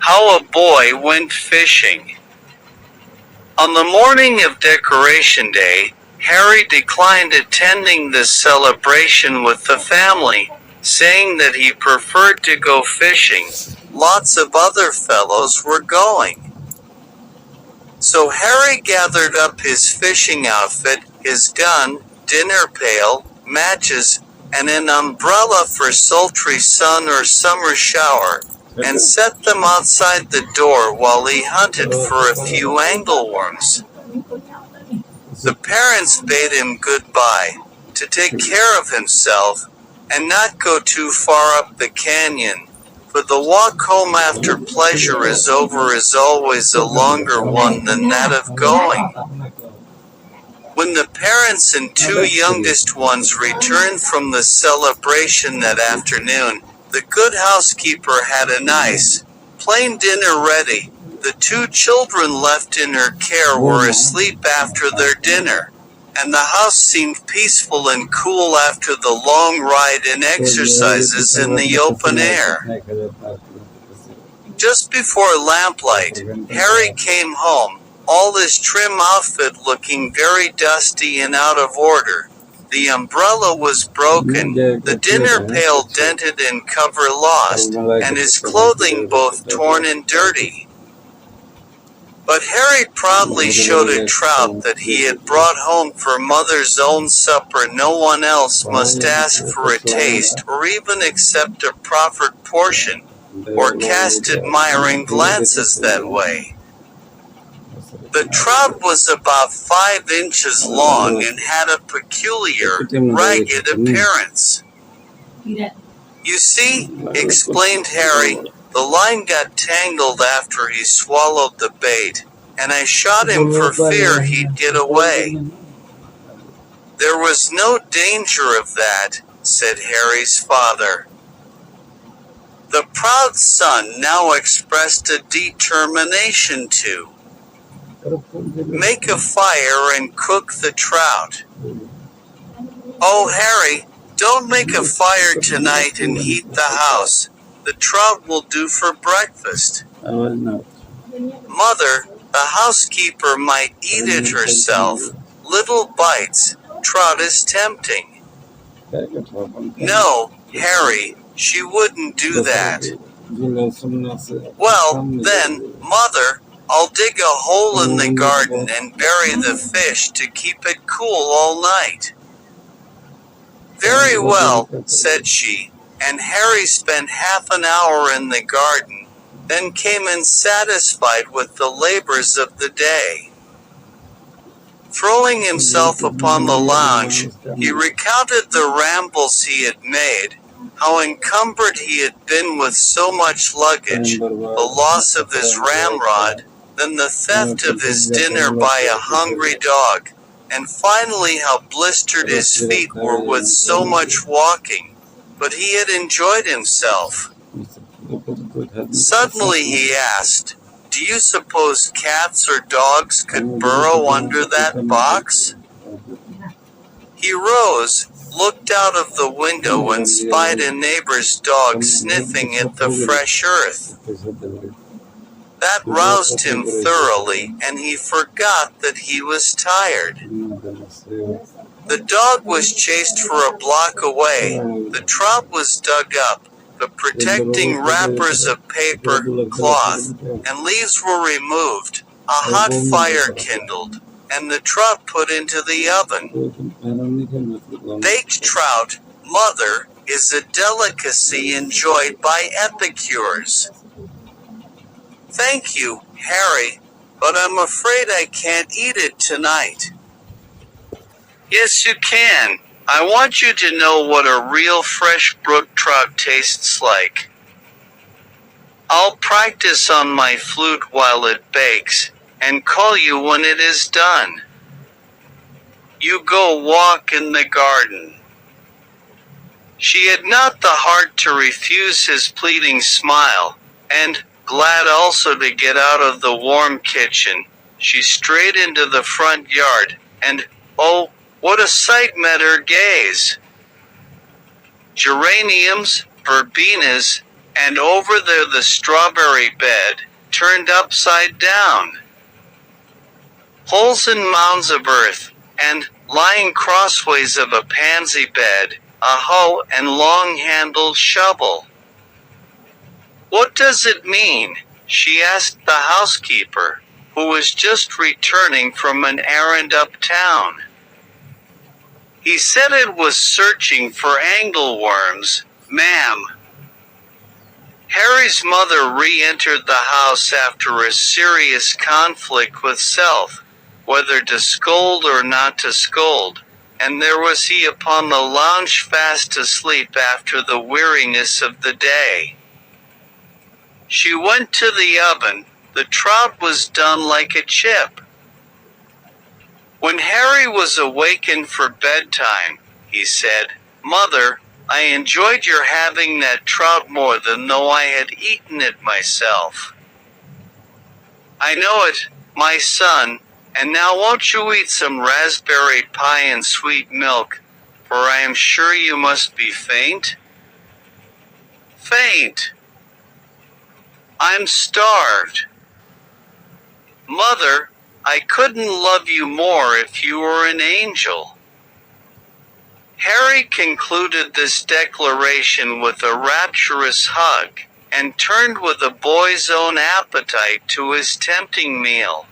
How a Boy Went Fishing. On the morning of Decoration Day, Harry declined attending the celebration with the family, saying that he preferred to go fishing. Lots of other fellows were going. So Harry gathered up his fishing outfit, his gun, dinner pail, matches, and an umbrella for sultry sun or summer shower, and set them outside the door while he hunted for a few angleworms. The parents bade him goodbye, to take care of himself, and not go too far up the canyon, for the walk home after pleasure is over is always a longer one than that of going. When the parents and two youngest ones returned from the celebration that afternoon, the good housekeeper had a nice, plain dinner ready. The two children left in her care were asleep after their dinner, and the house seemed peaceful and cool after the long ride and exercises in the open air. Just before lamplight, Harry came home, all his trim outfit looking very dusty and out of order. The umbrella was broken, the dinner pail dented and cover lost, and his clothing both torn and dirty. But Harry proudly showed a trout that he had brought home for Mother's own supper. No one else must ask for a taste or even accept a proffered portion, or cast admiring glances that way. The trout was about 5 inches long and had a peculiar, ragged appearance. You see, explained Harry, the line got tangled after he swallowed the bait, and I shot him for fear he'd get away. There was no danger of that, said Harry's father. The proud son now expressed a determination to make a fire and cook the trout. Oh, Harry, don't make a fire tonight and heat the house. The trout will do for breakfast. Mother, the housekeeper might eat it herself. Little bites, trout is tempting. No, Harry, she wouldn't do that. Well, then, Mother, I'll dig a hole in the garden and bury the fish to keep it cool all night. Very well, said she, and Harry spent half an hour in the garden, then came in satisfied with the labors of the day. Throwing himself upon the lounge, he recounted the rambles he had made, how encumbered he had been with so much luggage, the loss of his ramrod, then the theft of his dinner by a hungry dog, and finally how blistered his feet were with so much walking, but he had enjoyed himself. Suddenly he asked, "Do you suppose cats or dogs could burrow under that box?" He rose, looked out of the window and spied a neighbor's dog sniffing at the fresh earth. That roused him thoroughly, and he forgot that he was tired. The dog was chased for a block away, the trout was dug up, the protecting wrappers of paper, cloth, and leaves were removed, a hot fire kindled, and the trout put into the oven. Baked trout, Mother, is a delicacy enjoyed by epicures. Thank you, Harry, but I'm afraid I can't eat it tonight. Yes, you can. I want you to know what a real fresh brook trout tastes like. I'll practice on my flute while it bakes, and call you when it is done. You go walk in the garden. She had not the heart to refuse his pleading smile, and, glad also to get out of the warm kitchen, she strayed into the front yard, and, oh, what a sight met her gaze! Geraniums, verbenas, and over there the strawberry bed, turned upside down. Holes and mounds of earth, and, lying crossways of a pansy bed, a hoe and long-handled shovel. What does it mean? She asked the housekeeper, who was just returning from an errand uptown. He said it was searching for angleworms, ma'am. Harry's mother re-entered the house after a serious conflict with self, whether to scold or not to scold, and there was he upon the lounge fast asleep after the weariness of the day. She went to the oven, the trout was done like a chip. When Harry was awakened for bedtime, he said, "Mother, I enjoyed your having that trout more than though I had eaten it myself." "I know it, my son, and now won't you eat some raspberry pie and sweet milk, for I am sure you must be faint?" "Faint? I'm starved." "Mother, I couldn't love you more if you were an angel." Harry concluded this declaration with a rapturous hug, and turned with a boy's own appetite to his tempting meal.